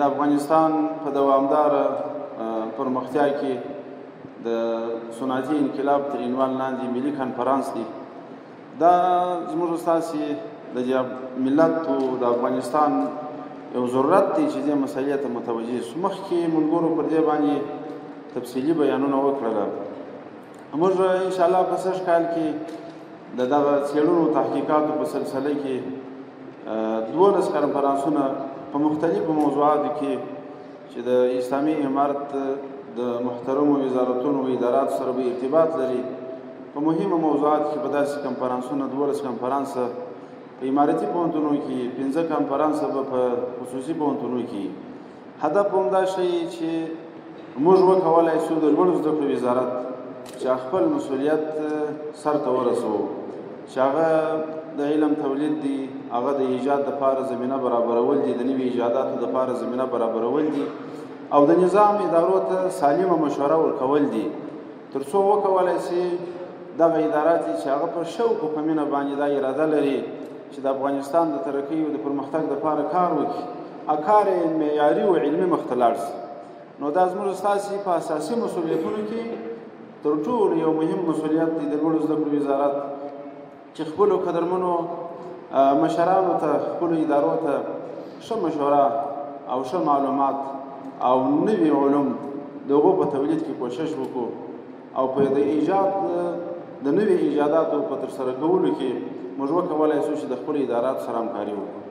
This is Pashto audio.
د افغانستان په دوامداره پرمختیا کې د صنعتي انقلاب تر عنوان لاندې ملي کنفرانس دی. دا زموږ ستاسې د ملت د افغانستان یو ضرورت دی چې دې مسئلې ته متوجه شو. مخکې ملګرو پر دې باندې تفصیلي بیانونه وکړله. موږ انشاءالله په سږ کال کې د دغه څېړنو تحقیقاتو په سلسله کې 12 کنفرانسونه په مختلفو موضوعاتو کې چې د اسلامي امارت د محترمو وزارتونو و اداراتو سره به ارتباط لري په مهمو موضوعاتو کې به داسې کنفرانسونه 12 کنفرانسه په امارتي پوهنتونو کې 15 کنفرانسه به په خصوصي پوهنتونو کې. هدف همدا شی چې موږ وکولای شو د لوړو زده کړو وزارت چې خپل مسؤلیت سرته ورسوو، چې هغه د علم تولید دی، هغه د ایجاد دپاره زمینه برابرول دي، د نوي ایجاداتو دپاره زمینه برابرول دي، او د نظام ادارو ته سالمه مشوره ورکول دي، تر څو وکولای شي دغه ادارات چې هغه په شوق او په مینه باندې دا اراده لري چې د افغانستان د ترقۍ او د پرمختګ دپاره کار وکړي، کار یې معیاري او علمي مخته لاړ شي. نو دا زموږ ستاسې په اساسي مسؤلیتونو کې تر ټولو یو مهم مسؤلیت دی د لوړو زده کړو وزارت چې خپلو قدرمنو مشرانو ته، خپلو ادارو ته ښه مشوره او ښه معلومات او نوي علوم د هغو په تولید کې کوشش وکړو او په د ایجاد د نوي ایجاداتو په ترسره کولو کې موږ وکولای شو چې د خپلو اداراتو سره همکاري وکړو.